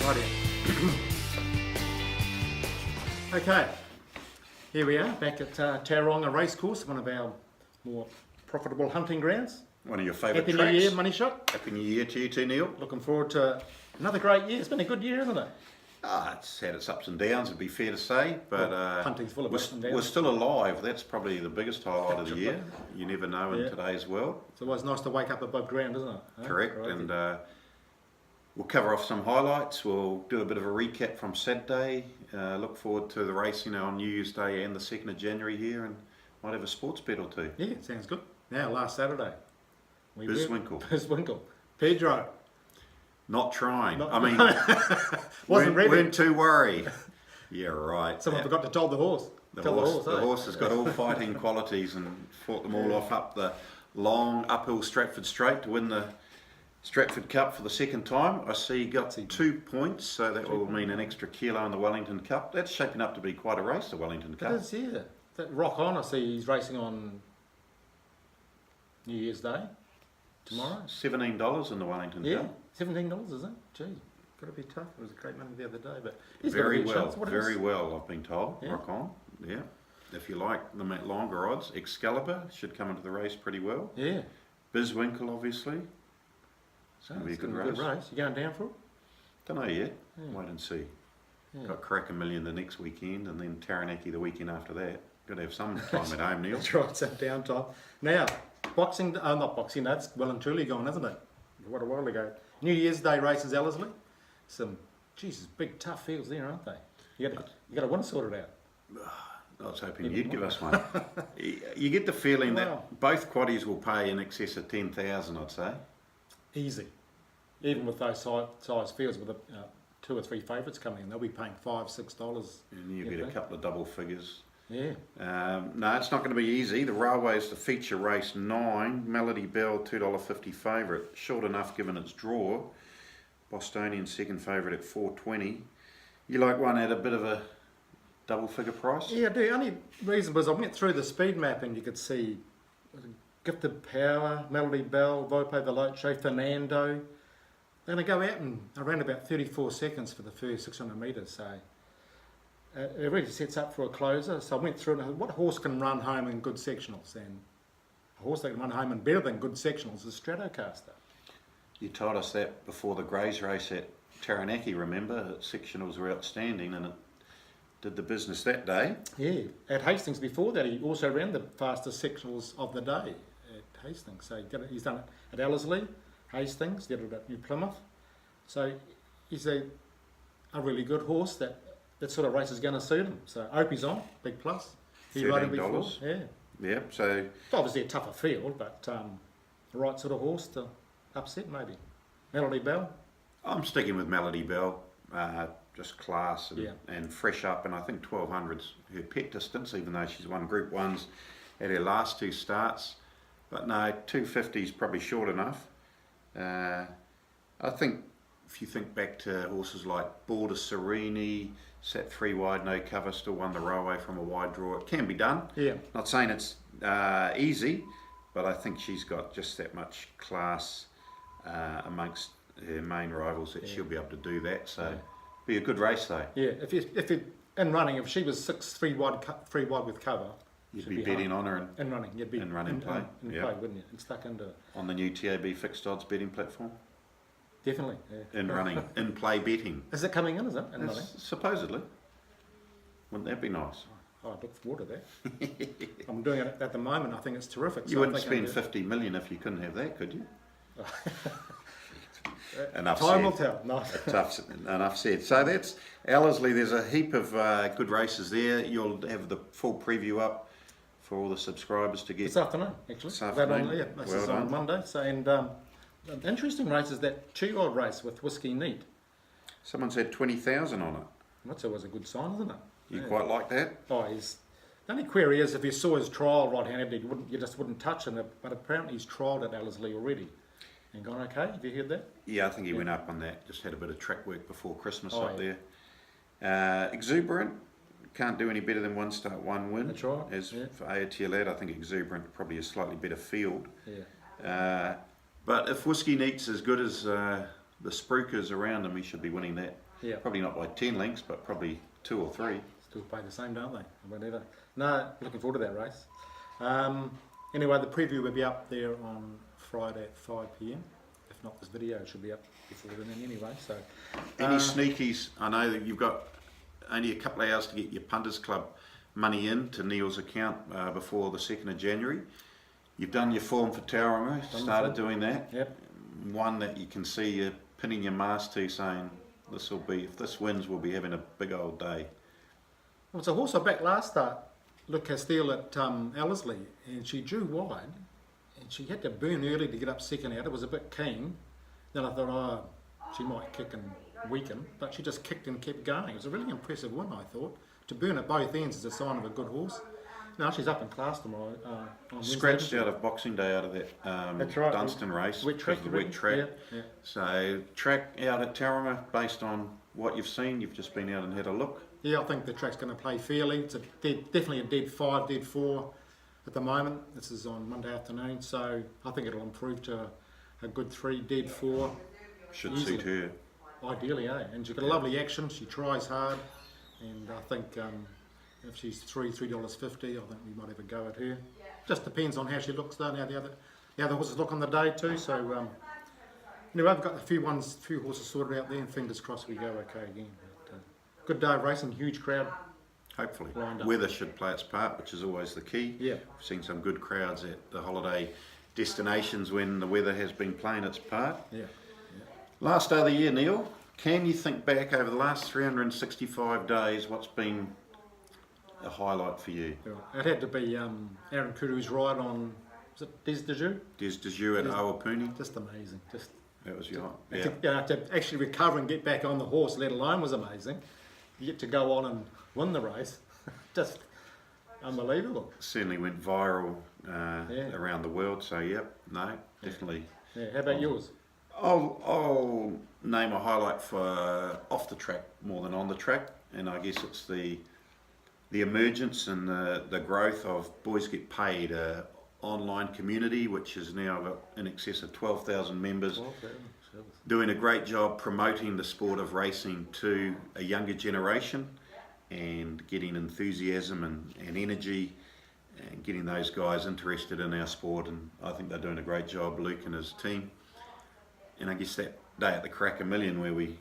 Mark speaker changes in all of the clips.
Speaker 1: Rightio. Okay, here we are back at Tauranga Racecourse, one of our more profitable hunting grounds.
Speaker 2: One of your favourite
Speaker 1: Happy
Speaker 2: tracks.
Speaker 1: New Year, Money Shot.
Speaker 2: Happy New Year to you too, Neil.
Speaker 1: Looking forward to another great year. It's been a good year, hasn't it?
Speaker 2: It's had its ups and downs, it'd be fair to say, but
Speaker 1: hunting's full of ups and
Speaker 2: we're
Speaker 1: downs.
Speaker 2: still alive. That's probably the biggest highlight of the year. You never know in
Speaker 1: Yeah.
Speaker 2: today's world.
Speaker 1: It's always nice to wake up above ground, isn't it? Eh?
Speaker 2: Correct,
Speaker 1: Crikey.
Speaker 2: and we'll cover off some highlights. We'll do a bit of a recap from Saturday. Look forward to the race, on New Year's Day and the 2nd of January here, and might have a sports bet or two.
Speaker 1: Yeah, sounds good. Now, last Saturday.
Speaker 2: Bizwinkle.
Speaker 1: Bizwinkle. Pedro.
Speaker 2: Not trying.
Speaker 1: Not-
Speaker 2: I mean,
Speaker 1: Wasn't ready.
Speaker 2: weren't too worried. Yeah, right.
Speaker 1: Someone forgot to tell the horse.
Speaker 2: The
Speaker 1: Tell
Speaker 2: horse has got all fighting qualities and fought them all off up the long uphill Stratford Straight to win the Stratford Cup for the second time. I see he got 2 points, so that will mean an extra kilo in the Wellington Cup. That's shaping up to be quite a race, the Wellington
Speaker 1: It
Speaker 2: Cup.
Speaker 1: is, yeah. That Rock On, I see he's racing on New Year's Day, tomorrow.
Speaker 2: $17 in the Wellington
Speaker 1: Yeah,
Speaker 2: Cup.
Speaker 1: $17, is it? Gee, got to be tough. It was a great money the other day, but he's
Speaker 2: Very
Speaker 1: got a good
Speaker 2: well,
Speaker 1: chance. What
Speaker 2: very
Speaker 1: else?
Speaker 2: well, I've been told.
Speaker 1: Yeah.
Speaker 2: Rock on, yeah. If you like them at longer odds, Excalibur should come into the race pretty well.
Speaker 1: Yeah,
Speaker 2: Bizwinkle, obviously. It's going to be a good race.
Speaker 1: You going down for it?
Speaker 2: Don't know yet.
Speaker 1: Yeah.
Speaker 2: Wait and see.
Speaker 1: Yeah.
Speaker 2: Got Crack a Million the next weekend, and then Taranaki the weekend after that. Got to have some time at home, Neil.
Speaker 1: That's right, some downtime. Now, not Boxing Day, that's well and truly gone, isn't it? What a while ago. New Year's Day races, Ellerslie. Some, Jesus, big tough fields there, aren't they? You got to want to sort it out.
Speaker 2: I was hoping you'd give us one. You get the feeling
Speaker 1: Wow.
Speaker 2: that both quaddies will pay in excess of 10,000, I'd say.
Speaker 1: Easy. Even with those size fields with 2 or 3 favourites coming in, they'll be paying $5, $6.
Speaker 2: And you
Speaker 1: Yeah,
Speaker 2: get a
Speaker 1: right.
Speaker 2: couple of double figures.
Speaker 1: Yeah.
Speaker 2: No, it's not going to be easy. The Railway's the feature race 9. Melody Bell, $2.50 favourite. Short enough given its draw. Bostonian second favourite at $4.20. You like one at a bit of a double figure price?
Speaker 1: Yeah, I do. Only reason was I went through the speed map and you could see Gifted Power, Melody Bell, Vope Veloce, Fernando. They're going to go out in around about 34 seconds for the first 600 metres. So it really sets up for a closer. So I went through and I said, what horse can run home in good sectionals? And a horse that can run home in better than good sectionals is Stratocaster.
Speaker 2: You told us that before the Greys race at Taranaki, remember? Sectionals were outstanding and it did the business that day.
Speaker 1: Yeah, at Hastings before that, he also ran the fastest sectionals of the day at Hastings. So he's done it at Ellerslie, Hastings, did it at New Plymouth. So he's a really good horse. That sort of race is going to suit him. So Opie's on, big plus. He rode him before.
Speaker 2: $13.
Speaker 1: Yeah.
Speaker 2: Yeah, so
Speaker 1: It's obviously a tougher field, but the right sort of horse to upset maybe. Melody Bell.
Speaker 2: I'm sticking with Melody Bell. Just class and,
Speaker 1: Yeah.
Speaker 2: and fresh up, and I think 1200's her pet distance, even though she's won Group 1s at her last 2 starts. But no, 250's probably short enough. I think if you think back to horses like Border Sereni, sat 3 wide, no cover, still won the Railway from a wide draw. It can be done.
Speaker 1: Yeah.
Speaker 2: Not saying it's easy, but I think she's got just that much class amongst her main rivals that she'll be able to do that. So.
Speaker 1: Yeah.
Speaker 2: Be a good race though.
Speaker 1: Yeah, if you in running, if she was 3 wide with cover,
Speaker 2: You'd
Speaker 1: she'd
Speaker 2: be
Speaker 1: high.
Speaker 2: betting on her
Speaker 1: In running, you'd be
Speaker 2: in running play,
Speaker 1: in
Speaker 2: yeah.
Speaker 1: play, wouldn't you? And stuck into it.
Speaker 2: on the new TAB fixed odds betting platform.
Speaker 1: Definitely. Yeah.
Speaker 2: In running, in play betting.
Speaker 1: Is it coming in? Is it in running?
Speaker 2: Supposedly. Wouldn't that be nice?
Speaker 1: Oh, I look forward to that. I'm doing it at the moment. I think it's terrific.
Speaker 2: You
Speaker 1: So I
Speaker 2: wouldn't
Speaker 1: think I'm
Speaker 2: spend 50 million if you couldn't have that, could you?
Speaker 1: doing-
Speaker 2: Enough
Speaker 1: Time
Speaker 2: said.
Speaker 1: will tell. No.
Speaker 2: Enough said. So that's Ellerslie. There's a heap of good races there. You'll have the full preview up for all the subscribers to get.
Speaker 1: This afternoon, actually.
Speaker 2: This afternoon.
Speaker 1: Yeah, this
Speaker 2: Well
Speaker 1: is on
Speaker 2: done.
Speaker 1: Monday. So an interesting race is that 2-year-old race with Whiskey Neat.
Speaker 2: Someone said 20,000 on it.
Speaker 1: That's always a good sign, isn't it?
Speaker 2: You
Speaker 1: Yeah.
Speaker 2: quite like that?
Speaker 1: Oh, he's. The only query is if you saw his trial right-handed, you just wouldn't touch him. But apparently he's trialled at Ellerslie already and gone okay. Have you heard that?
Speaker 2: Yeah, I think he went up on that. Just had a bit of track work before Christmas
Speaker 1: Oh,
Speaker 2: up
Speaker 1: yeah.
Speaker 2: there. Exuberant, can't do any better than 1 start, 1 win.
Speaker 1: That's right,
Speaker 2: As
Speaker 1: yeah.
Speaker 2: for AOT lad, I think Exuberant probably a slightly better field.
Speaker 1: Yeah.
Speaker 2: But if Whiskey Neat's as good as the the Spruikers around him, he should be winning that.
Speaker 1: Yeah.
Speaker 2: Probably not by 10 lengths, but probably 2 or 3.
Speaker 1: Still pay the same, don't they? Whatever. No, looking forward to that race. Anyway, the preview will be up there on Friday at 5 p.m. If not, this video should be up before then anyway. So,
Speaker 2: Any sneakies? I know that you've got only a couple of hours to get your Punters Club money in to Neil's account before the 2nd of January. You've done your form for Tauranga, started doing that.
Speaker 1: Yep.
Speaker 2: One that you can see you pinning your mast to, saying this will be, if this wins, we'll be having a big old day.
Speaker 1: Well, it's a horse I backed last start, Luke Castile at Ellerslie, and she drew wide, and she had to burn early to get up second out. It was a bit keen. Then I thought, oh, she might kick and weaken, but she just kicked and kept going. It was a really impressive win, I thought. To burn at both ends is a sign of a good horse. Now she's up in class tomorrow. On
Speaker 2: Scratched
Speaker 1: Wednesday.
Speaker 2: out of Boxing Day out of that
Speaker 1: That's right.
Speaker 2: Dunstan race.
Speaker 1: Wet track,
Speaker 2: because of the wet track.
Speaker 1: Yeah, yeah.
Speaker 2: So track out at Tauranga, based on what you've seen, you've just been out and had a look.
Speaker 1: Yeah, I think the track's going to play fairly. It's definitely a dead 5, dead 4 at the moment. This is on Monday afternoon, so I think it'll improve to a good 3, dead 4.
Speaker 2: Should
Speaker 1: Easily.
Speaker 2: suit her.
Speaker 1: Ideally, eh? And she's got a lovely action. She tries hard, and I think if she's $3.50, I think we might have a go at her. Just depends on how she looks, though. Now the other horses look on the day too. So anyway, I've got a few horses sorted out there, and fingers crossed we go okay again. But, good day of racing, huge crowd.
Speaker 2: Hopefully.
Speaker 1: Lined up.
Speaker 2: Weather should play its part, which is always the key.
Speaker 1: Yeah.
Speaker 2: We've seen some good crowds at the holiday destinations when the weather has been playing its part.
Speaker 1: Yeah.
Speaker 2: Last day of the year, Neil, can you think back over the last 365 days, what's been a highlight for you?
Speaker 1: It had to be Aaron Kuru's ride on, was it Des de Jeux?
Speaker 2: Des de Jeux at Awapuni?
Speaker 1: Just amazing. Just
Speaker 2: That was your,
Speaker 1: to actually recover and get back on the horse, let alone, was amazing. You get to go on and win the race. Just unbelievable.
Speaker 2: Certainly went viral around the world, so yep, no, definitely.
Speaker 1: Yeah. How about yours?
Speaker 2: I'll name a highlight for off the track more than on the track, and I guess it's the emergence and the growth of Boys Get Paid, a online community which has now got in excess of 12,000 members, doing a great job promoting the sport of racing to a younger generation and getting enthusiasm and energy and getting those guys interested in our sport, and I think they're doing a great job, Luke and his team. And I guess that day at the Crack a Million where we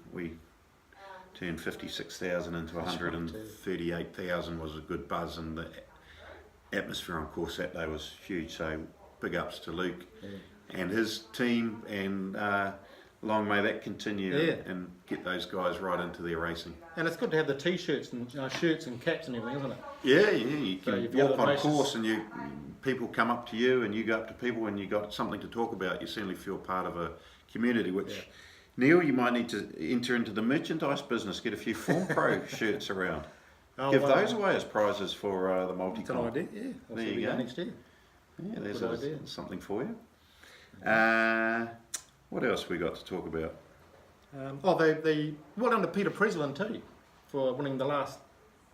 Speaker 2: turned 56,000 into 138,000 was a good buzz, and the atmosphere on course that day was huge, so big ups to Luke and his team, and long may that continue and get those guys right into their racing.
Speaker 1: And it's good to have the t-shirts and shirts and caps and everything, isn't it?
Speaker 2: Yeah, you
Speaker 1: So
Speaker 2: can
Speaker 1: you've got
Speaker 2: walk
Speaker 1: the
Speaker 2: on
Speaker 1: races.
Speaker 2: course and people come up to you and you go up to people and you got something to talk about. You certainly feel part of a community, which Neil, you might need to enter into the merchandise business, get a few Form Pro shirts around. Give those away as prizes for the
Speaker 1: It's an
Speaker 2: multi-con.
Speaker 1: idea, yeah. I'll
Speaker 2: There
Speaker 1: see
Speaker 2: you
Speaker 1: we
Speaker 2: go.
Speaker 1: Next year.
Speaker 2: Yeah, there's
Speaker 1: Good idea.
Speaker 2: something for you. What else we got to talk about?
Speaker 1: Well done to Peter Preslin too for winning the last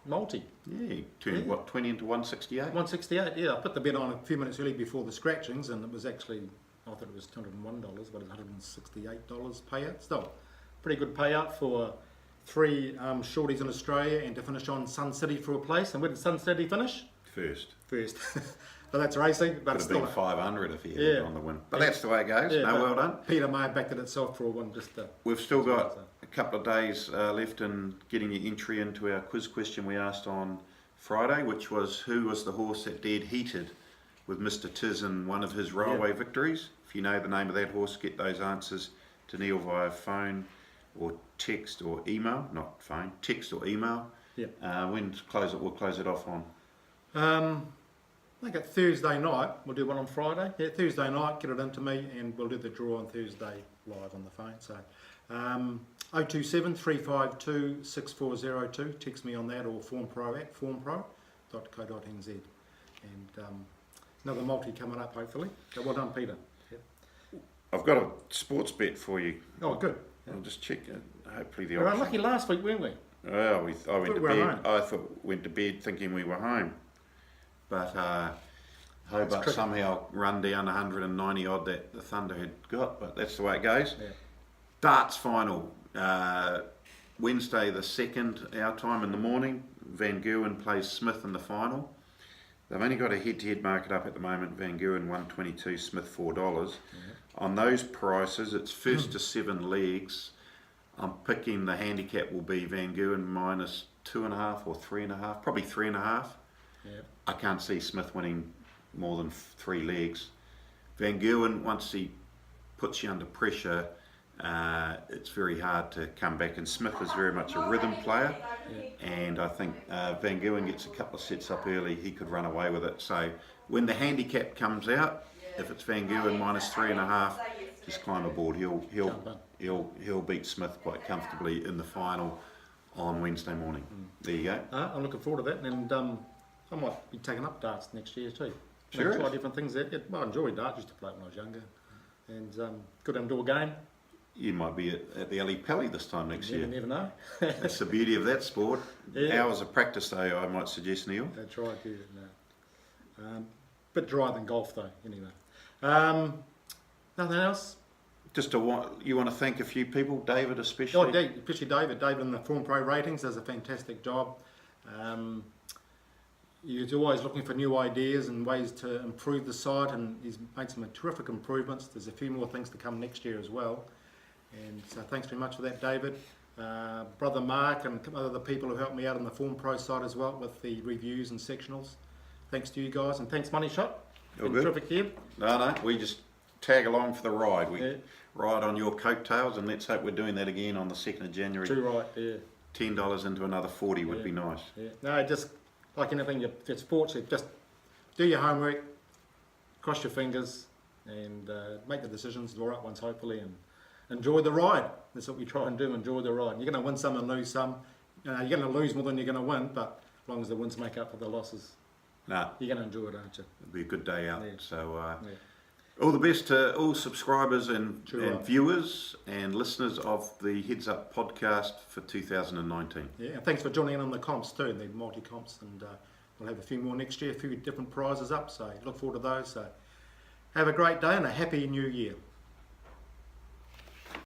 Speaker 1: multi.
Speaker 2: Yeah, you turned what, 20 into 168?
Speaker 1: 168, yeah. I put the bet on a few minutes early before the scratchings, and it was actually, I thought it was $201, but it's $168 payout. Still, pretty good payout for 3 shorties in Australia, and to finish on Sun City for a place. And where did Sun City finish?
Speaker 2: First.
Speaker 1: First. But that's racing, but
Speaker 2: Could
Speaker 1: it's
Speaker 2: have been
Speaker 1: still
Speaker 2: 500 if he had
Speaker 1: Yeah.
Speaker 2: on the win. But that's the way it goes.
Speaker 1: Yeah,
Speaker 2: No,
Speaker 1: but
Speaker 2: well done.
Speaker 1: Peter may have backed it itself for a win. Just
Speaker 2: We've still got a couple of days left in getting your entry into our quiz question we asked on Friday, which was who was the horse that dared heated with Mr. Tiz in one of his railway victories. If you know the name of that horse, get those answers to Neil via phone or text or email. Not phone, text or email.
Speaker 1: Yeah.
Speaker 2: When to close it, we'll close it off on.
Speaker 1: I think it's Thursday night. We'll do one on Friday. Yeah, Thursday night, get it into me, and we'll do the draw on Thursday live on the phone. So 027 352 6402. Text me on that, or formpro at formpro.co.nz. And another multi coming up, hopefully. So well done, Peter.
Speaker 2: I've got a sports bet for you.
Speaker 1: Oh, good.
Speaker 2: I'll just check it. Hopefully the
Speaker 1: We were
Speaker 2: option.
Speaker 1: unlucky last week, weren't we?
Speaker 2: Well, I went to
Speaker 1: We were
Speaker 2: bed.
Speaker 1: home.
Speaker 2: I went to bed thinking we were home, but Hobart somehow run down 190 odd that the Thunder had got. But that's the way it goes.
Speaker 1: Yeah.
Speaker 2: Darts final. Wednesday the 2nd, our time in the morning. Van Gerwen plays Smith in the final. They've only got a head-to-head market up at the moment. Van Gerwen $1.22, Smith $4. On those prices, it's first to 7 legs. I'm picking the handicap will be Van Gerwen minus 2.5 or 3.5, probably 3.5.
Speaker 1: Yeah.
Speaker 2: I can't see Smith winning more than 3 legs. Van Gerwen, once he puts you under pressure, it's very hard to come back, and Smith is very much a rhythm player, and I think Van Gerwen gets a couple of sets up early, he could run away with it. So when the handicap comes out, if it's Van Gerwen minus 3.5, just climb aboard. He'll beat Smith quite comfortably in the final on Wednesday morning. There you go.
Speaker 1: I'm looking forward to that, and I might be taking up darts next year too.
Speaker 2: Sure.
Speaker 1: Try different things there. Well, I enjoyed darts, used to play it when I was younger, and good indoor game.
Speaker 2: You might be at the Ali Pally this time next year.
Speaker 1: You never know.
Speaker 2: That's the beauty of that sport.
Speaker 1: Yeah.
Speaker 2: Hours of practice though, I might suggest, Neil.
Speaker 1: That's right, yeah. No. Bit drier than golf though, anyway. Nothing else?
Speaker 2: Just you want to thank a few people, David especially.
Speaker 1: Oh, especially David. David in the Form Pro ratings does a fantastic job. He's always looking for new ideas and ways to improve the site, and he's made some terrific improvements. There's a few more things to come next year as well. And so thanks very much for that, David. Brother Mark and a couple other people who helped me out on the Form Pro side as well with the reviews and sectionals. Thanks to you guys, and thanks Money Shot.
Speaker 2: All good.
Speaker 1: Terrific here.
Speaker 2: No, we just tag along for the ride. We
Speaker 1: Yeah.
Speaker 2: ride on your coattails, and let's hope we're doing that again on the 2nd of January.
Speaker 1: Too right, yeah.
Speaker 2: $10 into another 40 would
Speaker 1: Yeah.
Speaker 2: be nice.
Speaker 1: Yeah. No, just like anything, if it's sports, you just do your homework, cross your fingers, and make the decisions, the right ones hopefully, and enjoy the ride. That's what we try and do, enjoy the ride. You're going to win some and lose some. You're going to lose more than you're going to win, but as long as the wins make up for the losses,
Speaker 2: Nah,
Speaker 1: you're going to enjoy it, aren't you?
Speaker 2: it'll be a good day out.
Speaker 1: Yeah.
Speaker 2: So
Speaker 1: Yeah.
Speaker 2: all the best to all subscribers and
Speaker 1: True right.
Speaker 2: viewers and listeners of the Heads Up podcast for 2019.
Speaker 1: Yeah, and thanks for joining in on the comps too, the multi-comps, and we'll have a few more next year, a few different prizes up, so look forward to those. So have a great day and a happy new year.